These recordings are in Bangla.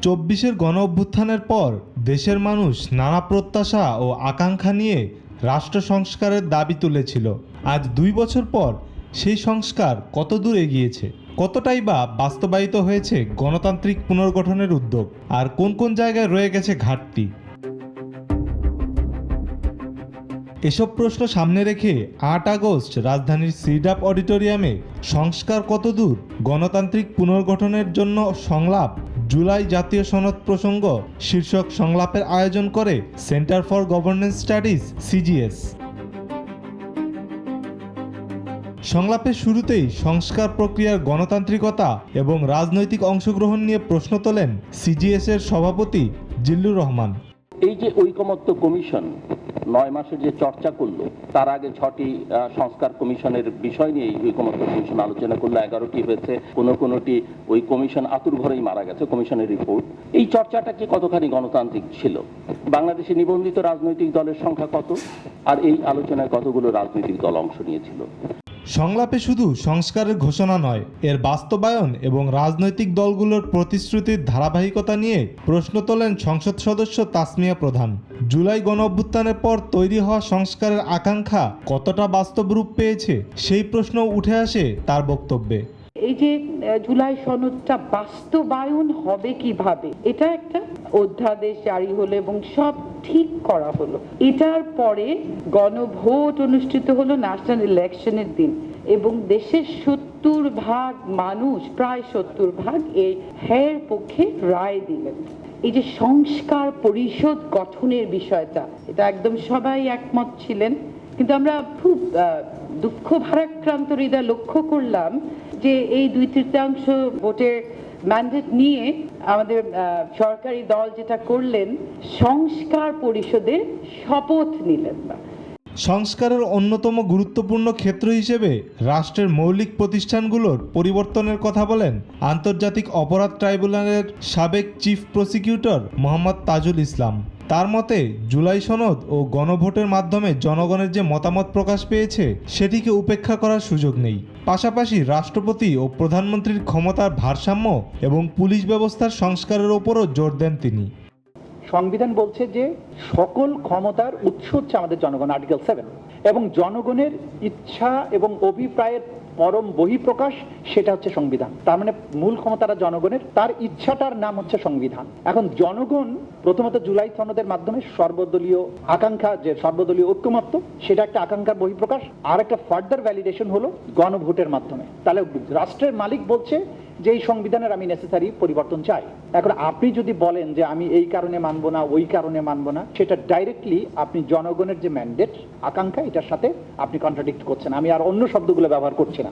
২৪-এর গণ-অভ্যুত্থানের পর দেশের মানুষ নানা প্রত্যাশা ও আকাঙ্ক্ষা নিয়ে রাষ্ট্র সংস্কারের দাবি তুলেছিল। আজ ২ বছর পর সেই সংস্কার কতদূর এগিয়েছে, কতটাই বা বাস্তবায়িত হয়েছে গণতান্ত্রিক পুনর্গঠনের উদ্যোগ, আর কোন কোন জায়গায় রয়ে গেছে ঘাটতি? এসব প্রশ্ন সামনে রেখে ৮ আগস্ট রাজধানীর সিডাপ অডিটোরিয়ামে সংস্কার কতদূর, গণতান্ত্রিক পুনর্গঠনের জন্য সংলাপ, জুলাই জাতীয় সনদ প্রসঙ্গ শীর্ষক সংলাপের আয়োজন করে centre for governance studies CGS. সংলাপের শুরুতেই সংস্কার প্রক্রিয়ার গণতান্ত্রিকতা এবং রাজনৈতিক অংশগ্রহণ নিয়ে প্রশ্ন তোলেন সিজিএস এর সভাপতি জিল্লুর রহমান। এই যে ঐকমত্য কমিশন ৯ মাসের যে চর্চা করলো, তার আগে ৬টি সংস্কার কমিশনের বিষয় নিয়ে ঐকমত্য কমিশন আলোচনা করলো, 11টি হয়েছে, কোনোটি ওই কমিশন আতুর ঘরেই মারা গেছে, কমিশনের রিপোর্ট। এই চর্চাটা কি কতখানি গণতান্ত্রিক ছিল? বাংলাদেশে নিবন্ধিত রাজনৈতিক দলের সংখ্যা কত, আর এই আলোচনায় কতগুলো রাজনৈতিক দল অংশ নিয়েছিল? সংলাপে শুধু সংস্কারের ঘোষণা নয়, এর বাস্তবায়ন এবং রাজনৈতিক দলগুলোর প্রতিশ্রুতির ধারাবাহিকতা নিয়ে প্রশ্ন তোলেন সংসদ সদস্য তাসমিয়া প্রধান। জুলাই গণঅভ্যুত্থানের পর তৈরি হওয়া সংস্কারের আকাঙ্ক্ষা কতটা বাস্তব রূপ পেয়েছে, সেই প্রশ্ন উঠে আসে তার বক্তব্যে। এই যে জুলাই সনদটা বাস্তবায়ন হবে কিভাবে, এটা একটা অধ্যাদেশ জারি হলো এবং সব ঠিক করা হলো। এটার পরে গণভোট অনুষ্ঠিত হলো ন্যাশনাল ইলেকশনের দিন, এবং দেশের ৭০% মানুষ, প্রায় ৭০% এই হ্যার পক্ষে রায় দিলেন। এই যে সংস্কার পরিষদ গঠনের বিষয়টা, এটা একদম সবাই একমত ছিলেন, কিন্তু আমরা খুব দুঃখ ভারাক্রান্ত হৃদয় লক্ষ্য করলাম যে এই ২/৩ ভোটের ম্যান্ডেট নিয়ে আমাদের সরকারি দল যেটা করলেন, সংস্কার পরিষদের শপথ নিলেন না। সংস্কারের অন্যতম গুরুত্বপূর্ণ ক্ষেত্র হিসেবে রাষ্ট্রের মৌলিক প্রতিষ্ঠানগুলোর পরিবর্তনের কথা বলেন আন্তর্জাতিক অপরাধ ট্রাইব্যুনালের সাবেক চিফ প্রসিকিউটর মোহাম্মদ তাজুল ইসলাম। তার মতে জুলাই সনদ ও গণভোটের মাধ্যমে জনগণের যে মতামত প্রকাশ পেয়েছে সেটিকে উপেক্ষা করার সুযোগ নেই। পাশাপাশি রাষ্ট্রপতি ও প্রধানমন্ত্রীর ক্ষমতার ভারসাম্য এবং পুলিশ ব্যবস্থার সংস্কারের ওপরও জোর দেন তিনি। সংবিধান বলছে যে সকল ক্ষমতার উৎস হচ্ছে আমাদের জনগণ, আর্টিকেল 7, এবং জনগণের ইচ্ছা এবং অভিপ্রায়ের পরম বহিঃপ্রকাশ সেটা হচ্ছে সংবিধান। তার মানে মূল ক্ষমতাটা জনগণের, তার ইচ্ছাটার নাম হচ্ছে সংবিধান। এখন জনগণ প্রথমত জুলাই সনদের মাধ্যমে সর্বদলীয় আকাঙ্ক্ষা, যে সর্বদলীয় ঐক্যমত্য, সেটা একটা আকাঙ্ক্ষার বহিঃপ্রকাশ, আর একটা ফার্দার ভ্যালিডেশন হলো গণভোটের মাধ্যমে। তাহলে রাষ্ট্রের মালিক বলছে যে এই সংবিধানের আমি নেসেসারি পরিবর্তন চাই। এখন আপনি যদি বলেন যে আমি এই কারণে মানব না, ওই কারণে মানব না, সেটা ডাইরেক্টলি আপনি জনগণের যে ম্যান্ডেট, আকাঙ্ক্ষা, এটার সাথে আপনি কন্ট্রাডিক্ট করছেন। আমি আর অন্য শব্দগুলো ব্যবহার করছি না।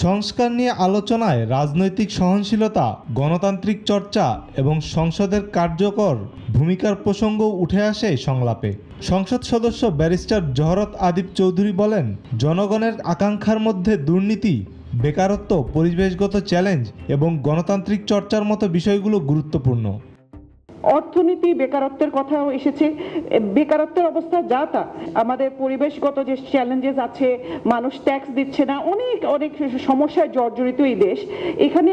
সংস্কার নিয়ে আলোচনায় রাজনৈতিক সহনশীলতা, গণতান্ত্রিক চর্চা এবং সংসদের কার্যকর ভূমিকার প্রসঙ্গ উঠে আসে সংলাপে। সংসদ সদস্য ব্যারিস্টার জহরত আদিব চৌধুরী বলেন, জনগণের আকাঙ্ক্ষার মধ্যে দুর্নীতি, বেকারত্ব, পরিবেশগত চ্যালেঞ্জ এবং গণতান্ত্রিক চর্চার মতো বিষয়গুলো গুরুত্বপূর্ণ। অর্থনীতি, বেকারত্বের কথাও এসেছে। বেকারত্বের অবস্থা যা তা, আমাদের পরিবেশগত যে চ্যালেঞ্জেস আছে, মানুষ ট্যাক্স দিচ্ছে না, অনেক অনেক সমস্যায় জর্জরিত এই দেশ। এখানে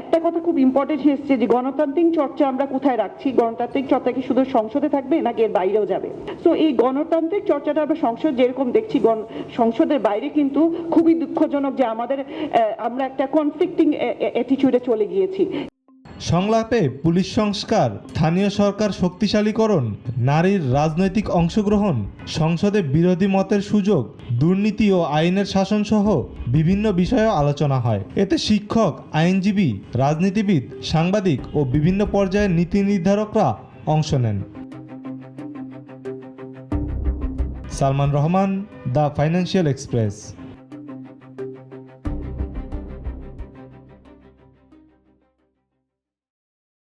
একটা কথা খুব ইম্পর্টেন্ট এসেছে যে গণতান্ত্রিক চর্চা আমরা কোথায় রাখছি, গণতান্ত্রিক চর্চা কি শুধু সংসদে থাকবে নাকি এর বাইরেও যাবে? সো এই গণতান্ত্রিক চর্চাটা আমরা সংসদ যেরকম দেখছি, সংসদের বাইরে কিন্তু খুবই দুঃখজনক যে আমরা একটা কনফ্লিক্টিং অ্যাটিটিউডে চলে গিয়েছি। সংলাপে পুলিশ সংস্কার, স্থানীয় সরকার শক্তিশালীকরণ, নারীর রাজনৈতিক অংশগ্রহণ, সংসদে বিরোধী মতের সুযোগ, দুর্নীতি ও আইনের শাসন সহ বিভিন্ন বিষয়েও আলোচনা হয়। এতে শিক্ষক, আইনজীবী, রাজনীতিবিদ, সাংবাদিক ও বিভিন্ন পর্যায়ের নীতি নির্ধারকরা অংশ নেন। Salman Rahman, the financial express.